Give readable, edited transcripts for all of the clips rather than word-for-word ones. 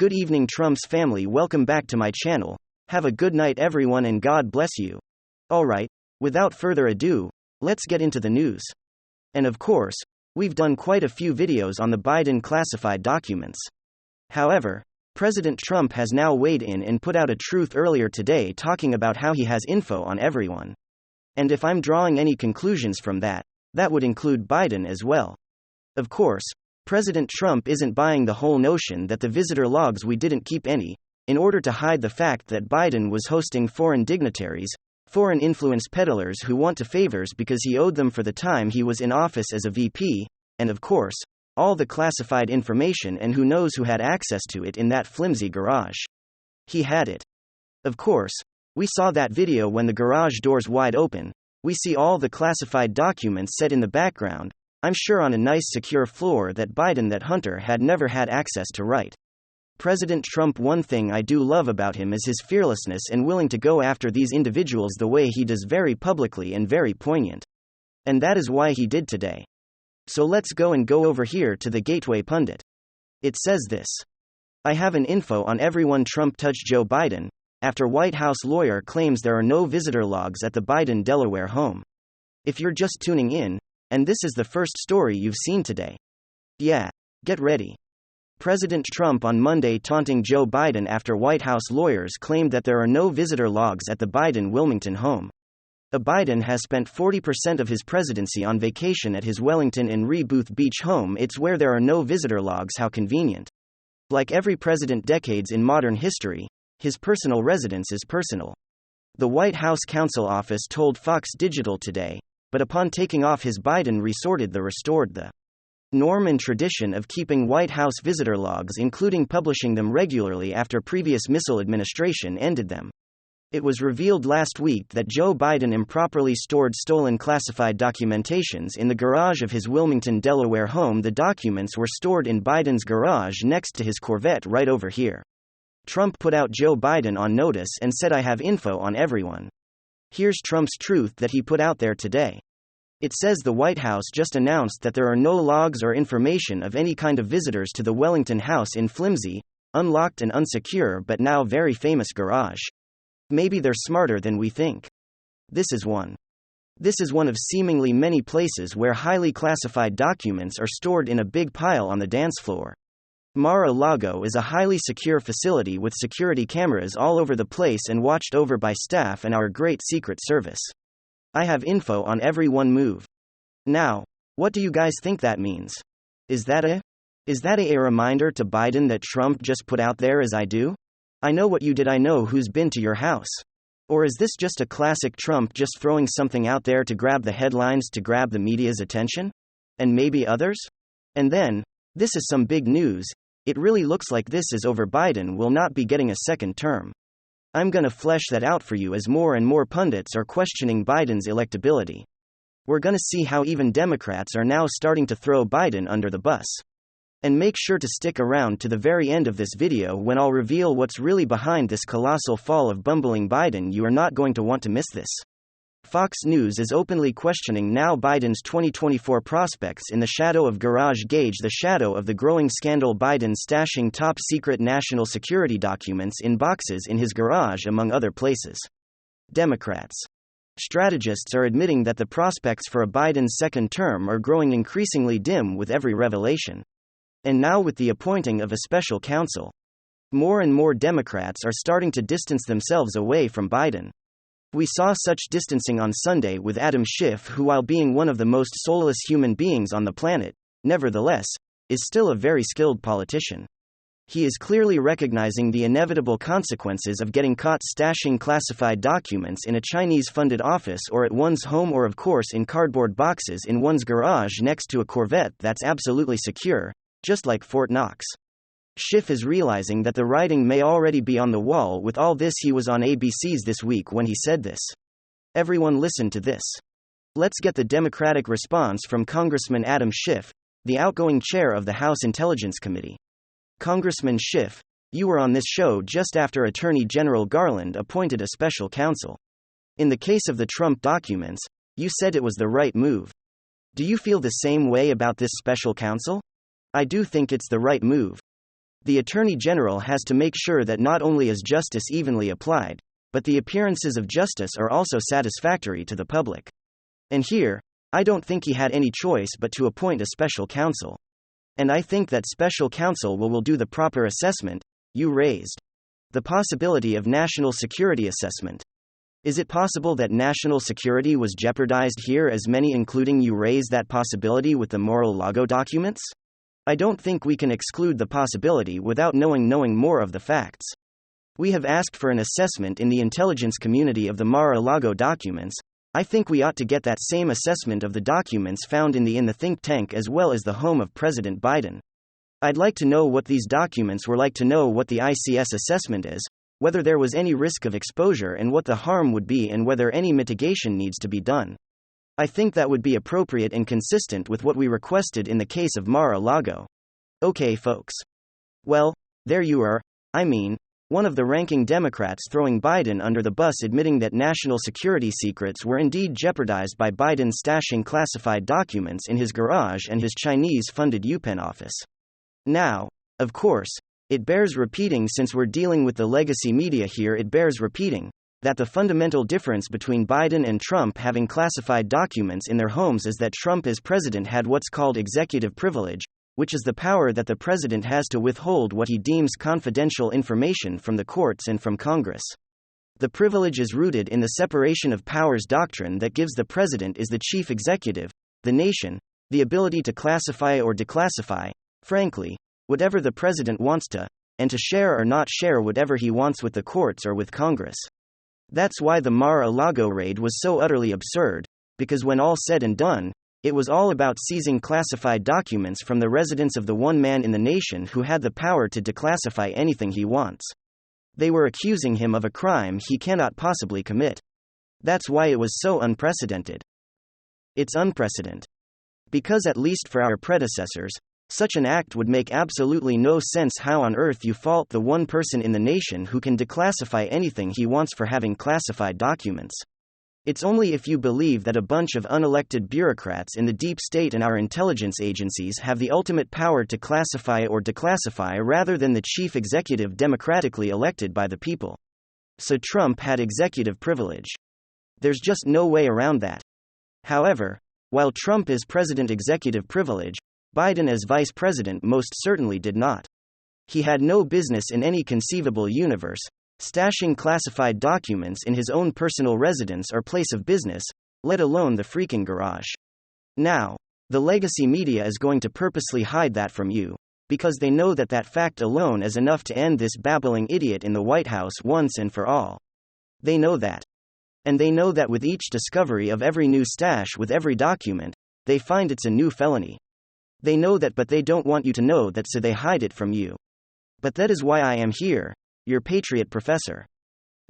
Good evening, Trump's family. Welcome back to my channel. Have a good night, everyone, and God bless you. Alright, without further ado, let's get into the news. And of course, we've done quite a few videos on the Biden classified documents. However, President Trump has now weighed in and put out a truth earlier today talking about how he has info on everyone. And if I'm drawing any conclusions from that, that would include Biden as well. Of course, President Trump isn't buying the whole notion that the visitor logs we didn't keep any, in order to hide the fact that Biden was hosting foreign dignitaries, foreign influence peddlers who want to favors because he owed them for the time he was in office as a VP, and of course, all the classified information, and who knows who had access to it in that flimsy garage. He had it. Of course, we saw that video when the garage doors wide open. We see all the classified documents set in the background, I'm sure on a nice secure floor that Biden, that Hunter, had never had access to. Right. President Trump, one thing I do love about him is his fearlessness and willing to go after these individuals the way he does, very publicly and very poignant. And that is why he did today. So let's go over here to the Gateway Pundit. It says this. I have an info on everyone. Trump touched Joe Biden, after White House lawyer claims there are no visitor logs at the Biden Delaware home. If you're just tuning in, and this is the first story you've seen today, yeah, get ready. President Trump on Monday taunting Joe Biden after White House lawyers claimed that there are no visitor logs at the Biden Wilmington home. Biden has spent 40% of his presidency on vacation at his Wellington and Rebooth Beach home. It's where there are no visitor logs. How convenient. Like every president decades in modern history, his personal residence is personal. The White House counsel office told Fox Digital today, but upon taking off his, Biden restored the norm and tradition of keeping White House visitor logs, including publishing them regularly after previous missile administration ended them. It was revealed last week that Joe Biden improperly stored stolen classified documentations in the garage of his Wilmington, Delaware home. The documents were stored in Biden's garage next to his Corvette right over here. Trump put out Joe Biden on notice and said, I have info on everyone. Here's Trump's truth that he put out there today. It says the White House just announced that there are no logs or information of any kind of visitors to the Wellington house in flimsy, unlocked and unsecure but now very famous garage. Maybe they're smarter than we think. This is one of seemingly many places where highly classified documents are stored in a big pile on the dance floor. Mar-a-Lago is a highly secure facility with security cameras all over the place and watched over by staff and our great Secret Service. I have info on every one move. Now, what do you guys think that means? Is that a reminder to Biden that Trump just put out there as I do? I know what you did, I know who's been to your house. Or is this just a classic Trump just throwing something out there to grab the headlines, to grab the media's attention? And maybe others? And then, this is some big news. It really looks like this is over. Biden will not be getting a second term. I'm gonna flesh that out for you as more and more pundits are questioning Biden's electability. We're gonna see how even Democrats are now starting to throw Biden under the bus. And make sure to stick around to the very end of this video when I'll reveal what's really behind this colossal fall of bumbling Biden. You are not going to want to miss this. Fox News is openly questioning now Biden's 2024 prospects in the shadow of Garage Gate, the shadow of the growing scandal. Biden stashing top-secret national security documents in boxes in his garage, among other places. Democrats. Strategists are admitting that the prospects for a Biden second term are growing increasingly dim with every revelation. And now with the appointing of a special counsel, more and more Democrats are starting to distance themselves away from Biden. We saw such distancing on Sunday with Adam Schiff, who, while being one of the most soulless human beings on the planet, nevertheless, is still a very skilled politician. He is clearly recognizing the inevitable consequences of getting caught stashing classified documents in a Chinese-funded office or at one's home, or of course in cardboard boxes in one's garage next to a Corvette that's absolutely secure, just like Fort Knox. Schiff is realizing that the writing may already be on the wall with all this. He was on ABC's This Week when he said this. Everyone listen to this. Let's get the Democratic response from Congressman Adam Schiff, the outgoing chair of the House Intelligence Committee. Congressman Schiff, you were on this show just after Attorney General Garland appointed a special counsel. In the case of the Trump documents, you said it was the right move. Do you feel the same way about this special counsel? I do think it's the right move. The Attorney General has to make sure that not only is justice evenly applied, but the appearances of justice are also satisfactory to the public. And here, I don't think he had any choice but to appoint a special counsel. And I think that special counsel will do the proper assessment. You raised the possibility of national security assessment. Is it possible that national security was jeopardized here, as many including you raise that possibility with the Mar-a-Lago documents? I don't think we can exclude the possibility without knowing more of the facts. We have asked for an assessment in the intelligence community of the Mar-a-Lago documents. I think we ought to get that same assessment of the documents found in the think tank as well as the home of President Biden. I'd like to know what these documents were like, to know what the ICS assessment is, whether there was any risk of exposure and what the harm would be, and whether any mitigation needs to be done. I think that would be appropriate and consistent with what we requested in the case of Mar-a-Lago. Okay, folks. Well, there you are. I mean, one of the ranking Democrats throwing Biden under the bus, admitting that national security secrets were indeed jeopardized by Biden stashing classified documents in his garage and his Chinese-funded UPenn office. Now, of course, it bears repeating, since we're dealing with the legacy media here, it bears repeating that the fundamental difference between Biden and Trump having classified documents in their homes is that Trump as president had what's called executive privilege, which is the power that the president has to withhold what he deems confidential information from the courts and from Congress. The privilege is rooted in the separation of powers doctrine that gives the president, as the chief executive, the nation, the ability to classify or declassify, frankly, whatever the president wants to, and to share or not share whatever he wants with the courts or with Congress. That's why the Mar-a-Lago raid was so utterly absurd, because when all said and done, it was all about seizing classified documents from the residence of the one man in the nation who had the power to declassify anything he wants. They were accusing him of a crime he cannot possibly commit. That's why it was so unprecedented. It's unprecedented. Because at least for our predecessors, such an act would make absolutely no sense. How on earth you fault the one person in the nation who can declassify anything he wants for having classified documents? It's only if you believe that a bunch of unelected bureaucrats in the deep state and our intelligence agencies have the ultimate power to classify or declassify rather than the chief executive democratically elected by the people. So Trump had executive privilege. There's just no way around that. However, while Trump is president executive privilege, Biden as vice president most certainly did not. He had no business in any conceivable universe stashing classified documents in his own personal residence or place of business, let alone the freaking garage. Now, the legacy media is going to purposely hide that from you, because they know that that fact alone is enough to end this babbling idiot in the White House once and for all. They know that. And they know that with each discovery of every new stash with every document, they find it's a new felony. They know that, but they don't want you to know that, so they hide it from you. But that is why I am here, your patriot professor.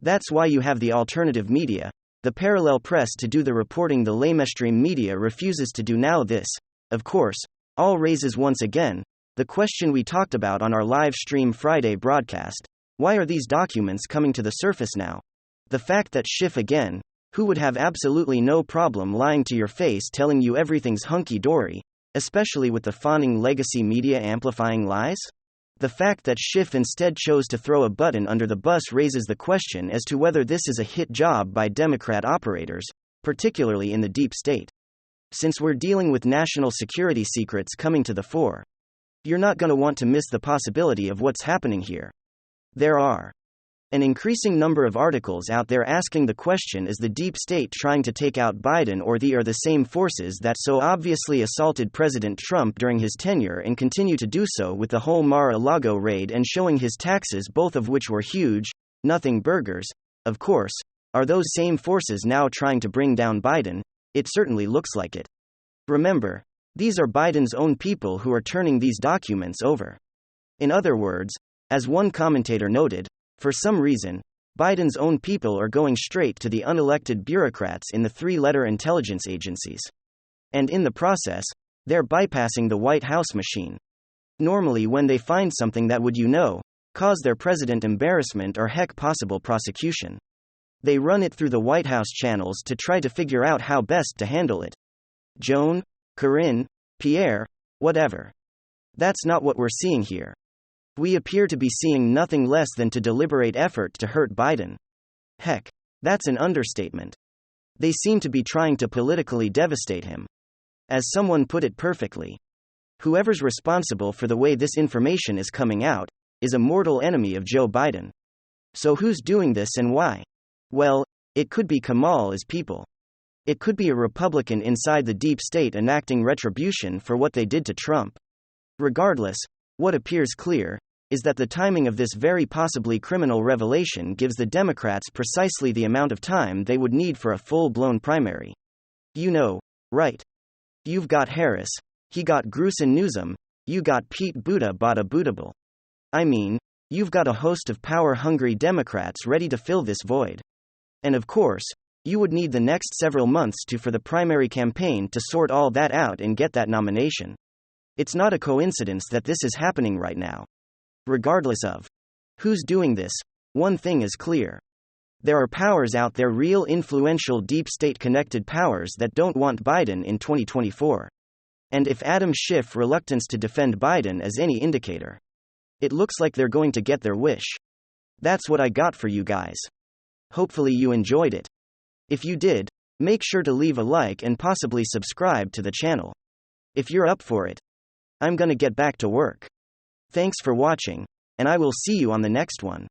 That's why you have the alternative media, the parallel press, to do the reporting the mainstream media refuses to do. Now this, of course, all raises once again the question we talked about on our live stream Friday broadcast: why are these documents coming to the surface now? The fact that Schiff again, who would have absolutely no problem lying to your face telling you everything's hunky-dory, especially with the fawning legacy media amplifying lies? The fact that Schiff instead chose to throw a button under the bus raises the question as to whether this is a hit job by Democrat operators, particularly in the deep state. Since we're dealing with national security secrets coming to the fore, you're not going to want to miss the possibility of what's happening here. There are an increasing number of articles out there asking the question: is the deep state trying to take out Biden, or the same forces that so obviously assaulted President Trump during his tenure and continue to do so with the whole Mar-a-Lago raid and showing his taxes, both of which were huge, nothing burgers, of course, are those same forces now trying to bring down Biden? It certainly looks like it. Remember, these are Biden's own people who are turning these documents over. In other words, as one commentator noted, for some reason, Biden's own people are going straight to the unelected bureaucrats in the three-letter intelligence agencies. And in the process, they're bypassing the White House machine. Normally when they find something that would, cause their president embarrassment or heck possible prosecution, they run it through the White House channels to try to figure out how best to handle it. Joan, Corinne, Pierre, whatever. That's not what we're seeing here. We appear to be seeing nothing less than a deliberate effort to hurt Biden. Heck, that's an understatement. They seem to be trying to politically devastate him. As someone put it perfectly, whoever's responsible for the way this information is coming out is a mortal enemy of Joe Biden. So who's doing this and why? Well, it could be Kamala's people. It could be a Republican inside the deep state enacting retribution for what they did to Trump. Regardless, what appears clear is that the timing of this very possibly criminal revelation gives the Democrats precisely the amount of time they would need for a full-blown primary. You know, right? You've got Harris, he got Grusin Newsom, you got Pete Buttigieg. I mean, you've got a host of power-hungry Democrats ready to fill this void. And of course, you would need the next several months for the primary campaign to sort all that out and get that nomination. It's not a coincidence that this is happening right now. Regardless of who's doing this, one thing is clear. There are powers out there, real influential deep state connected powers that don't want Biden in 2024. And if Adam Schiff's reluctance to defend Biden is any indicator, it looks like they're going to get their wish. That's what I got for you guys. Hopefully you enjoyed it. If you did, make sure to leave a like and possibly subscribe to the channel. If you're up for it, I'm gonna get back to work. Thanks for watching, and I will see you on the next one.